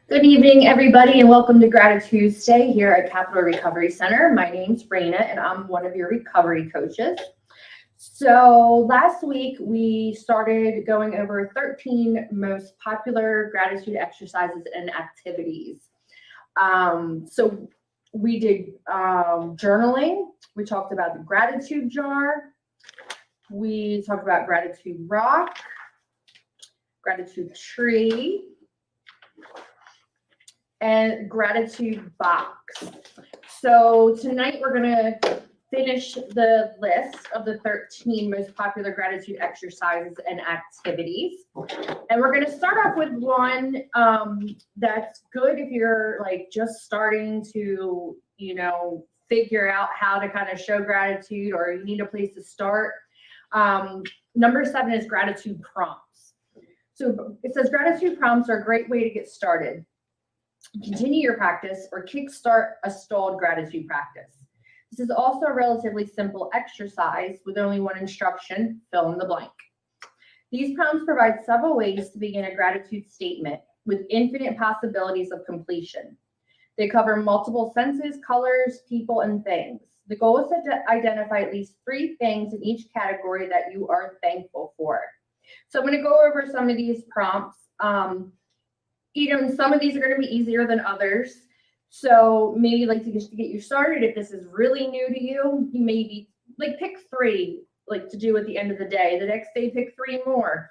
Good evening, everybody, and welcome to Gratitude Tuesday here at Capital Recovery Center. My name's Raina, and I'm one of your recovery coaches. So, last week we started going over 13 most popular gratitude exercises and activities. So, we did journaling, we talked about the gratitude jar, we talked about gratitude rock, gratitude tree, and gratitude box. So tonight we're going to finish the list of the 13 most popular gratitude exercises and activities. And we're going to start off with one that's good if you're like just starting to, figure out how to kind of show gratitude or you need a place to start. Number 7 is gratitude prompts. So it says gratitude prompts are a great way to get started. Continue your practice or kickstart a stalled gratitude practice. This is also a relatively simple exercise with only one instruction: fill in the blank. These prompts provide several ways to begin a gratitude statement with infinite possibilities of completion. They cover multiple senses, colors, people, and things. The goal is to identify at least 3 things in each category that you are thankful for. So I'm going to go over some of these prompts. Some of these are going to be easier than others. So maybe like to get you started, if this is really new to you, you maybe like pick 3 like to do at the end of the day. The next day, pick 3 more.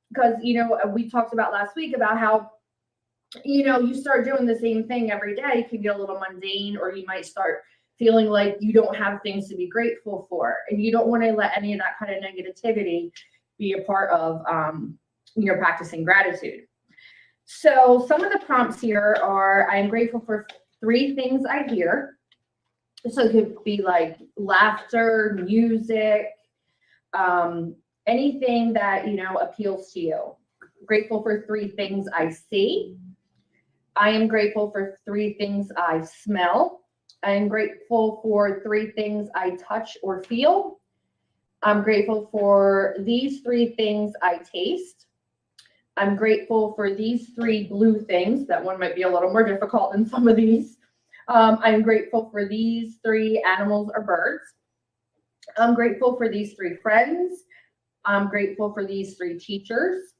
Because, we talked about last week about how, you start doing the same thing every day, it can get a little mundane, or you might start feeling like you don't have things to be grateful for. And you don't want to let any of that kind of negativity be a part of, practicing gratitude. So some of the prompts here are: I'm grateful for 3 things I hear. So it could be like laughter, music, anything that, appeals to you. Grateful for 3 things I see. I am grateful for 3 things I smell. I am grateful for 3 things I touch or feel. I'm grateful for these 3 things I taste. I'm grateful for these 3 blue things. That one might be a little more difficult than some of these. I'm grateful for these 3 animals or birds. I'm grateful for these 3 friends. I'm grateful for these 3 teachers.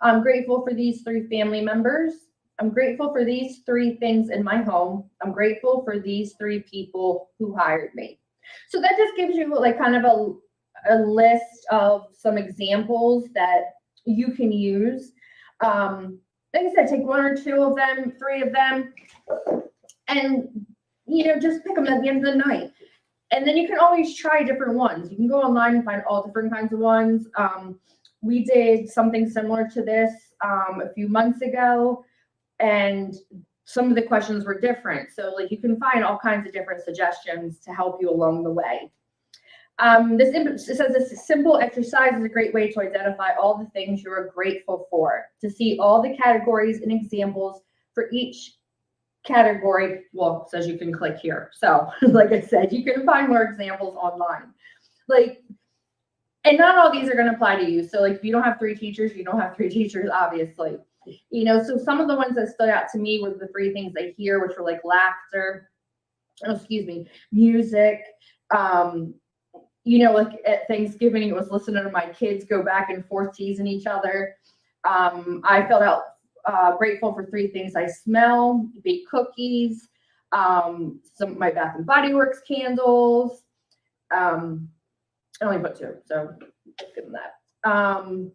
I'm grateful for these 3 family members. I'm grateful for these 3 things in my home. I'm grateful for these 3 people who hired me. So that just gives you like kind of a list of some examples that you can use. Like I said, take 1 or 2 of them, 3 of them, and just pick them at the end of the night. And then you can always try different ones. You can go online and find all different kinds of ones. We did something similar to this a few months ago, and some of the questions were different. So like you can find all kinds of different suggestions to help you along the way. It says this simple exercise is a great way to identify all the things you are grateful for, to see all the categories and examples for each category. Well, it says you can click here. So like I said, you can find more examples online. And not all these are going to apply to you. So like if you don't have 3 teachers, you don't have 3 teachers, obviously. So some of the ones that stood out to me were the 3 things I hear, which were like laughter, music, like at Thanksgiving, it was listening to my kids go back and forth teasing each other. I felt out grateful for 3 things I smell: baked cookies, some of my Bath and Body Works candles. I only put 2, so give them that.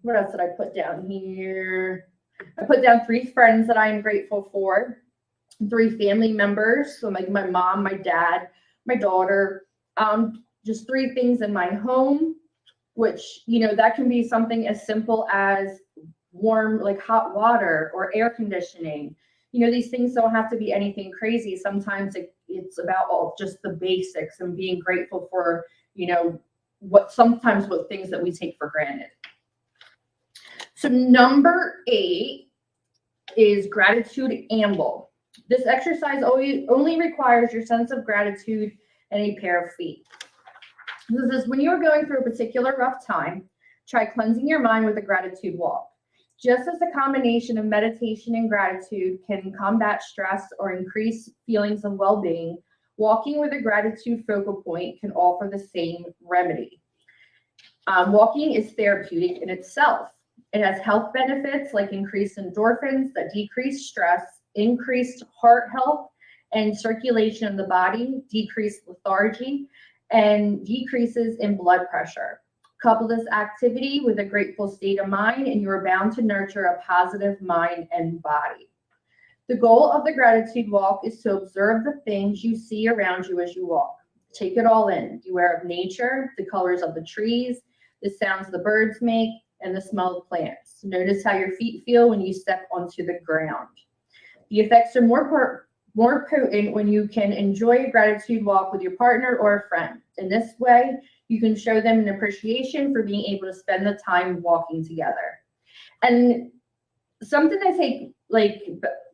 What else did I put down here? I put down 3 friends that I am grateful for, 3 family members, so like my mom, my dad, my daughter. Just 3 things in my home, which, that can be something as simple as warm, like hot water or air conditioning. These things don't have to be anything crazy. Sometimes it's about just the basics and being grateful for, what things that we take for granted. So number 8 is gratitude amble. This exercise only requires your sense of gratitude and a pair of feet. This is when you're going through a particular rough time, try cleansing your mind with a gratitude walk. Just as a combination of meditation and gratitude can combat stress or increase feelings of well-being, walking with a gratitude focal point can offer the same remedy. Walking is therapeutic in itself. It has health benefits like increased endorphins that decrease stress, increased heart health and circulation in the body, decreased lethargy, and decreases in blood pressure. Couple this activity with a grateful state of mind, and you are bound to nurture a positive mind and body. The goal of the gratitude walk is to observe the things you see around you as you walk. Take it all in. Beware of nature, the colors of the trees, the sounds the birds make, and the smell of plants. Notice how your feet feel when you step onto the ground. The effects are more potent when you can enjoy a gratitude walk with your partner or a friend. In this way, you can show them an appreciation for being able to spend the time walking together. And something I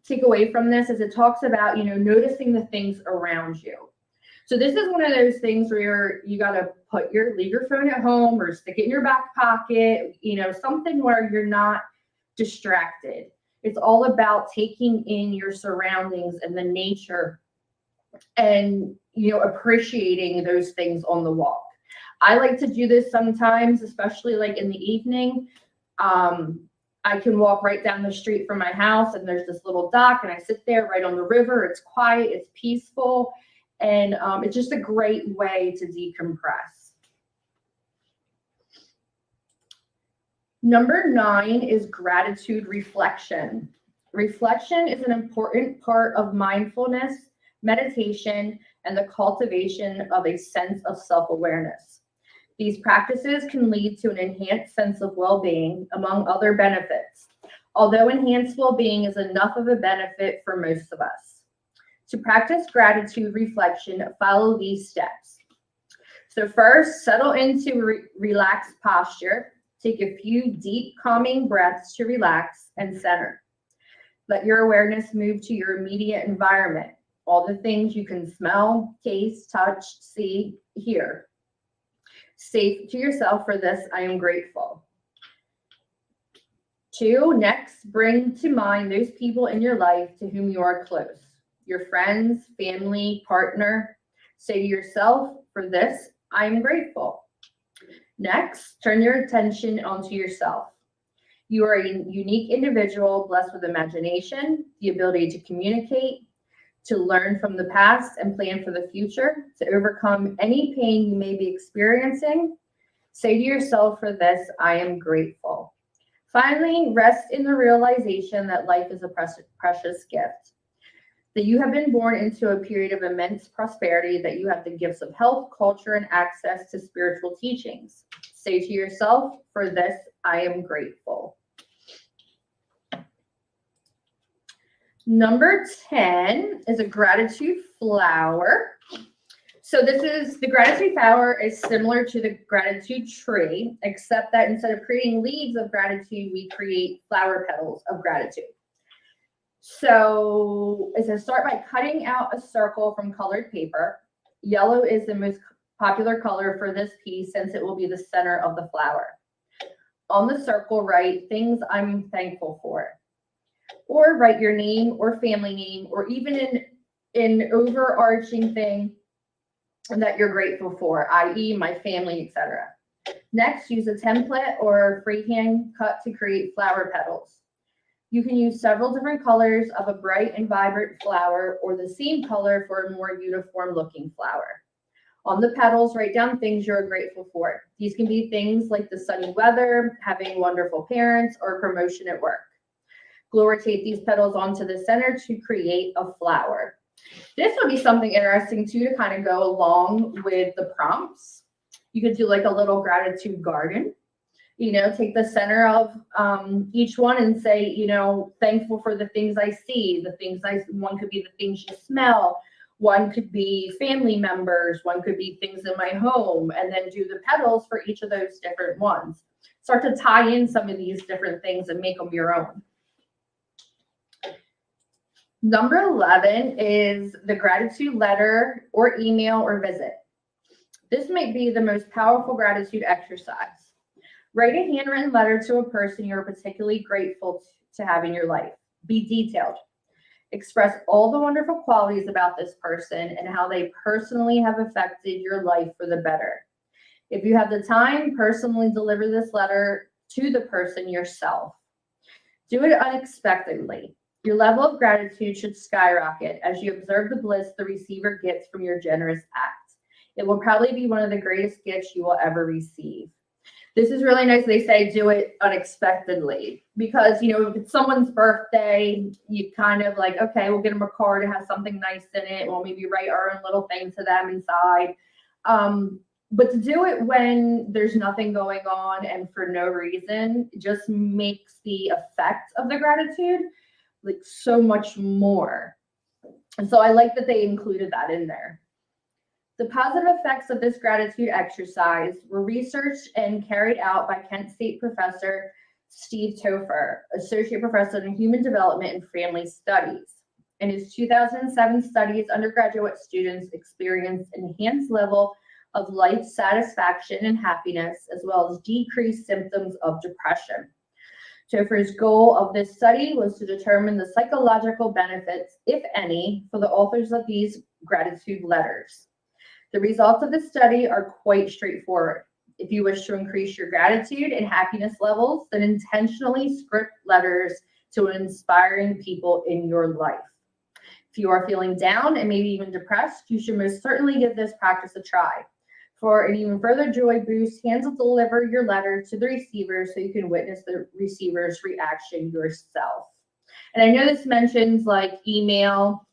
take away from this is it talks about, noticing the things around you. So this is one of those things where you got to leave your phone at home or stick it in your back pocket, something where you're not distracted. It's all about taking in your surroundings and the nature and, appreciating those things on the walk. I like to do this sometimes, especially like in the evening. I can walk right down the street from my house and there's this little dock and I sit there right on the river. It's quiet, it's peaceful, and it's just a great way to decompress. Number 9 is gratitude reflection. Reflection is an important part of mindfulness, meditation, and the cultivation of a sense of self-awareness. These practices can lead to an enhanced sense of well-being, among other benefits, although enhanced well-being is enough of a benefit for most of us. To practice gratitude reflection, follow these steps. So first, settle into relaxed posture. Take a few deep, calming breaths to relax and center. Let your awareness move to your immediate environment, all the things you can smell, taste, touch, see, hear. Say to yourself, for this, I am grateful. 2, next, bring to mind those people in your life to whom you are close. Your friends, family, partner. Say to yourself, for this, I am grateful. Next, turn your attention onto yourself. You are a unique individual blessed with imagination, the ability to communicate, to learn from the past and plan for the future, to overcome any pain you may be experiencing. Say to yourself, for this, I am grateful. Finally, rest in the realization that life is a precious gift, that you have been born into a period of immense prosperity, that you have the gifts of health, culture, and access to spiritual teachings. Say to yourself, for this, I am grateful. Number 10 is a gratitude flower. So the gratitude flower is similar to the gratitude tree, except that instead of creating leaves of gratitude, we create flower petals of gratitude. So it says start by cutting out a circle from colored paper. Yellow is the most popular color for this piece since it will be the center of the flower. On the circle, write things I'm thankful for. Or write your name or family name, or even an overarching thing that you're grateful for, i.e. my family, etc. Next, use a template or freehand cut to create flower petals. You can use several different colors of a bright and vibrant flower or the same color for a more uniform looking flower. On the petals, write down things you're grateful for. These can be things like the sunny weather, having wonderful parents, or promotion at work. Glue or tape these petals onto the center to create a flower. This would be something interesting too to kind of go along with the prompts. You could do like a little gratitude garden. Take the center of each one and say, thankful for the things I see, one could be the things you smell, one could be family members, one could be things in my home, and then do the petals for each of those different ones. Start to tie in some of these different things and make them your own. Number 11 is the gratitude letter or email or visit. This might be the most powerful gratitude exercise. Write a handwritten letter to a person you're particularly grateful to have in your life. Be detailed. Express all the wonderful qualities about this person and how they personally have affected your life for the better. If you have the time, personally deliver this letter to the person yourself. Do it unexpectedly. Your level of gratitude should skyrocket as you observe the bliss the receiver gets from your generous act. It will probably be one of the greatest gifts you will ever receive. This is really nice. They say do it unexpectedly because, if it's someone's birthday, you kind of like, okay, we'll get them a card. It has something nice in it. We'll maybe write our own little thing to them inside. But to do it when there's nothing going on and for no reason just makes the effect of the gratitude like so much more. And so I like that they included that in there. The positive effects of this gratitude exercise were researched and carried out by Kent State professor Steve Topher, associate professor in human development and family studies. In his 2007 study, his undergraduate students experienced enhanced level of life satisfaction and happiness, as well as decreased symptoms of depression. Topher's goal of this study was to determine the psychological benefits, if any, for the authors of these gratitude letters. The results of the study are quite straightforward. If you wish to increase your gratitude and happiness levels, then intentionally script letters to inspiring people in your life. If you are feeling down and maybe even depressed, you should most certainly give this practice a try. For an even further joy boost, hand-deliver your letter to the receiver so you can witness the receiver's reaction yourself. And I know this mentions like email,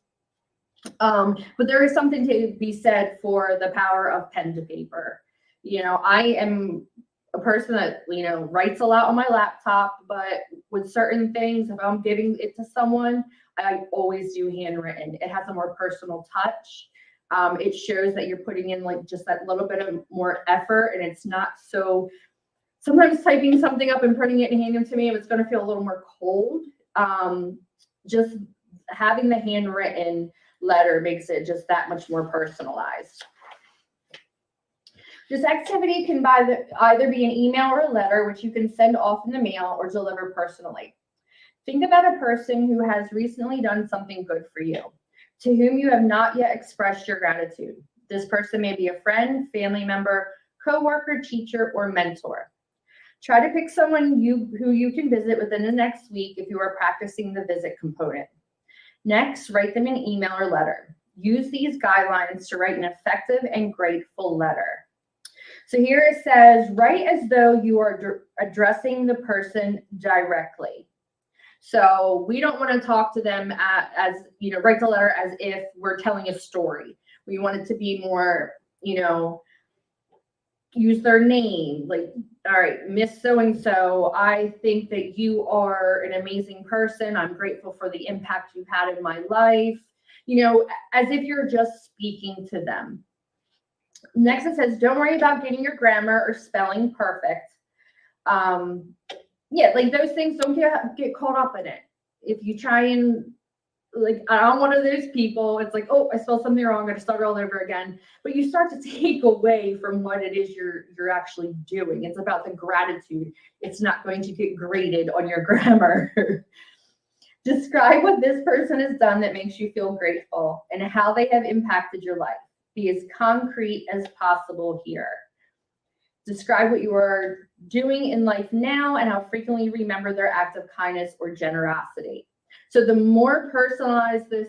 but there is something to be said for the power of pen to paper. I am a person that, writes a lot on my laptop, but with certain things, if I'm giving it to someone, I always do handwritten. It has a more personal touch. It shows that you're putting in like just that little bit of more effort, and it's not so, sometimes typing something up and printing it and handing it to me, it's going to feel a little more cold. Just having the handwritten letter makes it just that much more personalized. This activity can either be an email or a letter, which you can send off in the mail or deliver personally. Think about a person who has recently done something good for you, to whom you have not yet expressed your gratitude. This person may be a friend, family member, coworker, teacher, or mentor. Try to pick someone who you can visit within the next week if you are practicing the visit component. Next, write them an email or letter. Use these guidelines to write an effective and grateful letter. So here it says, write as though you are addressing the person directly. So we don't want to talk to them write the letter as if we're telling a story. We want it to be more, use their name, like, all right, Miss So-and-so, I think that you are an amazing person. I'm grateful for the impact you've had in my life, as if you're just speaking to them. Next, it says, don't worry about getting your grammar or spelling perfect. Like those things, don't get caught up in it. If you try and I'm one of those people, it's like, oh, I spelled something wrong, I'm going to start all over again. But you start to take away from what it is you're actually doing. It's about the gratitude. It's not going to get graded on your grammar. Describe what this person has done that makes you feel grateful and how they have impacted your life. Be as concrete as possible here. Describe what you are doing in life now and how frequently you remember their act of kindness or generosity. So the more personalized this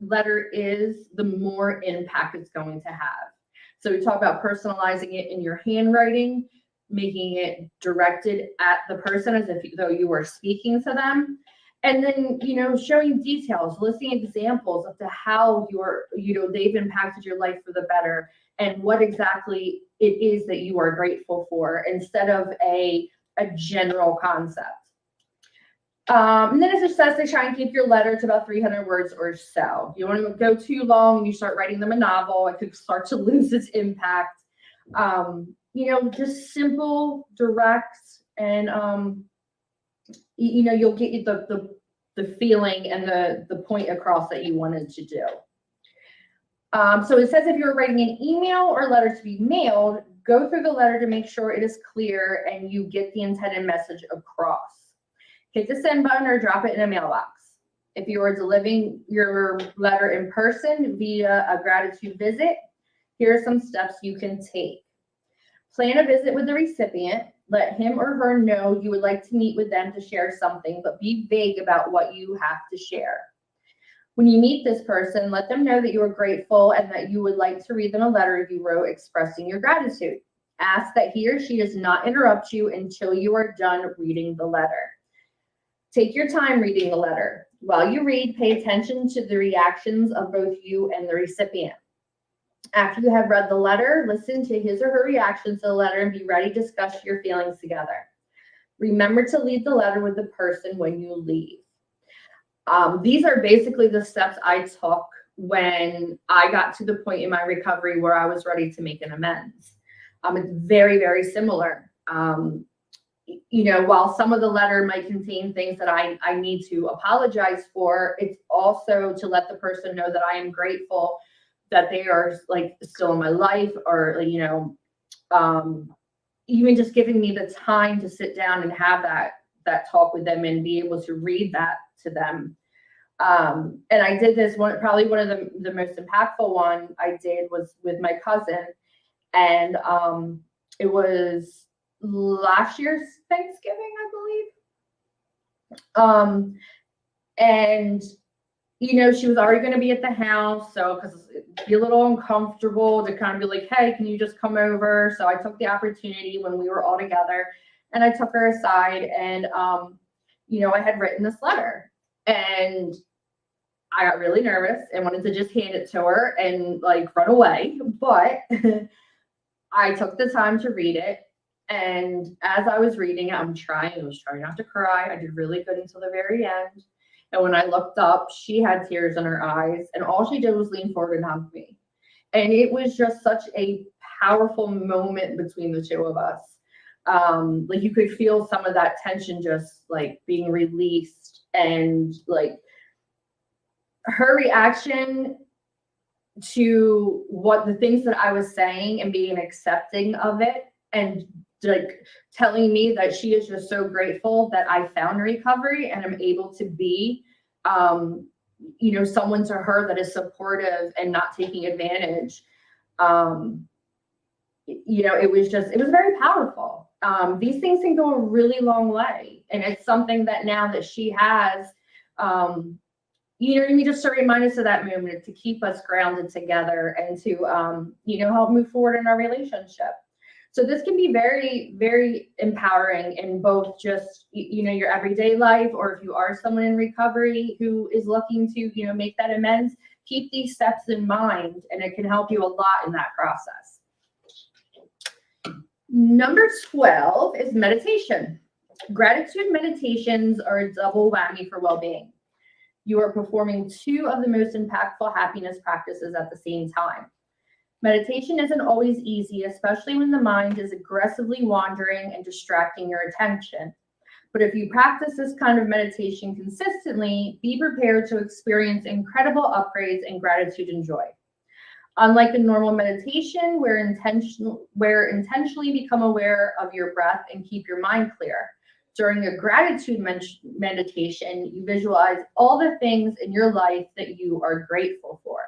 letter is, the more impact it's going to have. So we talk about personalizing it in your handwriting, making it directed at the person as though you were speaking to them. And then, showing details, listing examples of how they've impacted your life for the better and what exactly it is that you are grateful for instead of a general concept. And then it just says to try and keep your letter to about 300 words or so. You don't want to go too long and you start writing them a novel, it could start to lose its impact. Just simple, direct, and you'll get the feeling and the point across that you wanted to do. So it says if you're writing an email or letter to be mailed, Go through the letter to make sure it is clear and you get the intended message across. Hit the send button or drop it in a mailbox. If you are delivering your letter in person via a gratitude visit, here are some steps you can take. Plan a visit with the recipient. Let him or her know you would like to meet with them to share something, but be vague about what you have to share. When you meet this person, let them know that you are grateful and that you would like to read them a letter you wrote expressing your gratitude. Ask that he or she does not interrupt you until you are done reading the letter. Take your time reading the letter. While you read, pay attention to the reactions of both you and the recipient. After you have read the letter, listen to his or her reaction to the letter and be ready to discuss your feelings together. Remember to leave the letter with the person when you leave. These are basically the steps I took when I got to the point in my recovery where I was ready to make an amends. It's very, very similar. While some of the letter might contain things that I need to apologize for, it's also to let the person know that I am grateful that they are like still in my life, or even just giving me the time to sit down and have that talk with them and be able to read that to them. And I did this probably one of the most impactful one I did was with my cousin, and it was last year's Thanksgiving, I believe. And she was already going to be at the house, so because it'd be a little uncomfortable to kind of be like, hey, can you just come over? So I took the opportunity when we were all together, and I took her aside, and I had written this letter, and I got really nervous and wanted to just hand it to her and like run away, but I took the time to read it. And as I was reading it, I was trying not to cry. I did really good until the very end. And when I looked up, she had tears in her eyes, and all she did was lean forward and hug me. And it was just such a powerful moment between the two of us. Like you could feel some of that tension just like being released, and like her reaction to what the things that I was saying and being accepting of it, and like telling me that she is just so grateful that I found recovery and I'm able to be, someone to her that is supportive and not taking advantage. It was very powerful. These things can go a really long way. And it's something that now that she has, just to remind us of that moment, to keep us grounded together and to, help move forward in our relationship. So this can be very, very empowering in both just, your everyday life, or if you are someone in recovery who is looking to, make that amends, keep these steps in mind, and it can help you a lot in that process. Number 12 is meditation. Gratitude meditations are a double whammy for well-being. You are performing two of the most impactful happiness practices at the same time. Meditation isn't always easy, especially when the mind is aggressively wandering and distracting your attention. But if you practice this kind of meditation consistently, be prepared to experience incredible upgrades in gratitude and joy. Unlike a normal meditation, where intentionally become aware of your breath and keep your mind clear. During a gratitude meditation, you visualize all the things in your life that you are grateful for.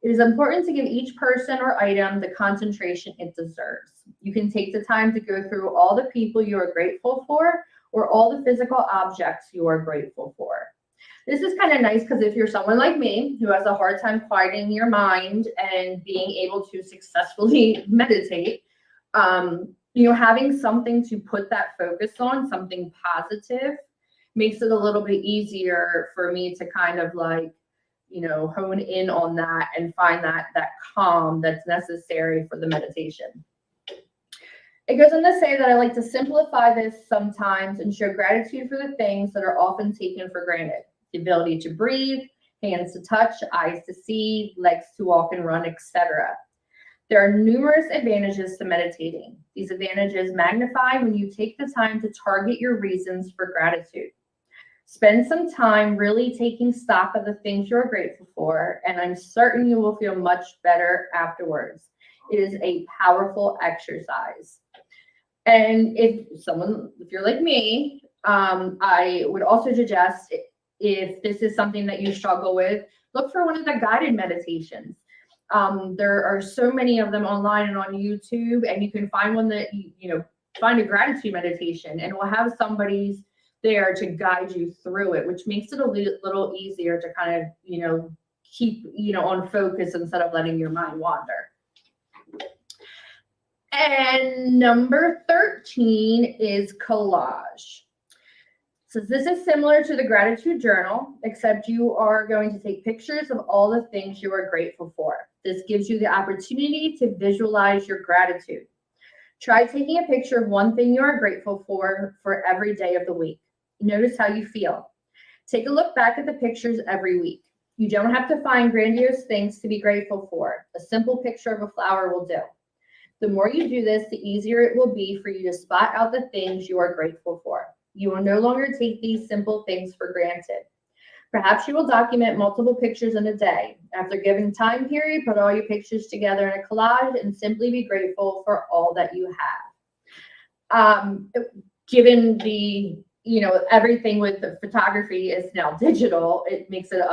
It is important to give each person or item the concentration it deserves. You can take the time to go through all the people you are grateful for, or all the physical objects you are grateful for. This is kind of nice because if you're someone like me who has a hard time quieting your mind and being able to successfully meditate, having something to put that focus on, something positive, makes it a little bit easier for me to kind of like, hone in on that and find that calm that's necessary for the meditation. It goes on to say that I like to simplify this sometimes and show gratitude for the things that are often taken for granted. The ability to breathe, hands to touch, eyes to see, legs to walk and run, etc. There are numerous advantages to meditating. These advantages magnify when you take the time to target your reasons for gratitude. Spend some time really taking stock of the things you're grateful for, and I'm certain you will feel much better afterwards. It is a powerful exercise. And if you're like me, I would also suggest, if this is something that you struggle with, look for one of the guided meditations. There are so many of them online and on YouTube, and you can find one that find a gratitude meditation, and we'll have somebody's there to guide you through it, which makes it a little easier to kind of keep on focus instead of letting your mind wander. And number 13 is collage. So this is similar to the gratitude journal, except you are going to take pictures of all the things you are grateful for. This gives you the opportunity to visualize your gratitude. Try taking a picture of one thing you are grateful for every day of the week. Notice how you feel. Take a look back at the pictures every week. You don't have to find grandiose things to be grateful for. A simple picture of a flower will do. The more you do this, the easier it will be for you to spot out the things you are grateful for. You will no longer take these simple things for granted. Perhaps you will document multiple pictures in a day. After a given time period, put all your pictures together in a collage and simply be grateful for all that you have. Given the, everything with the photography is now digital, it makes it,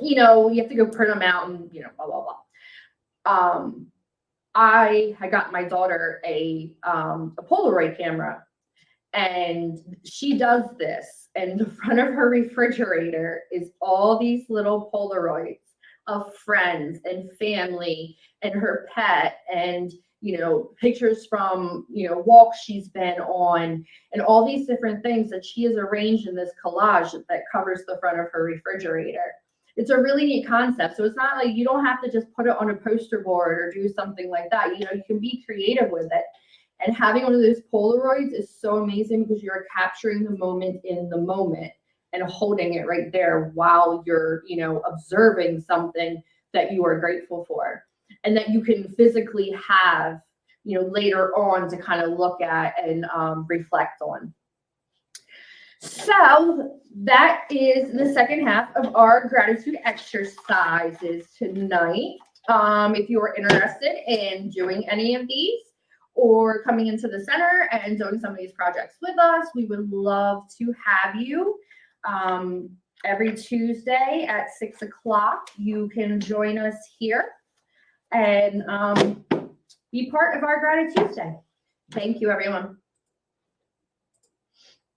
you have to go print them out and, blah, blah, blah. I got my daughter a Polaroid camera, and she does this, and the front of her refrigerator is all these little Polaroids of friends and family and her pet, and pictures from walks she's been on, and all these different things that she has arranged in this collage that covers the front of her refrigerator. It's a really neat concept. So it's not like you don't have to just put it on a poster board or do something like that. You can be creative with it. And having one of those Polaroids is so amazing because you're capturing the moment in the moment and holding it right there while you're, observing something that you are grateful for, and that you can physically have, later on to kind of look at and reflect on. So that is the second half of our gratitude exercises tonight. If you are interested in doing any of these or coming into the center and doing some of these projects with us, we would love to have you. Every Tuesday at 6 o'clock, you can join us here and be part of our Gratitude Tuesday. Thank you, everyone.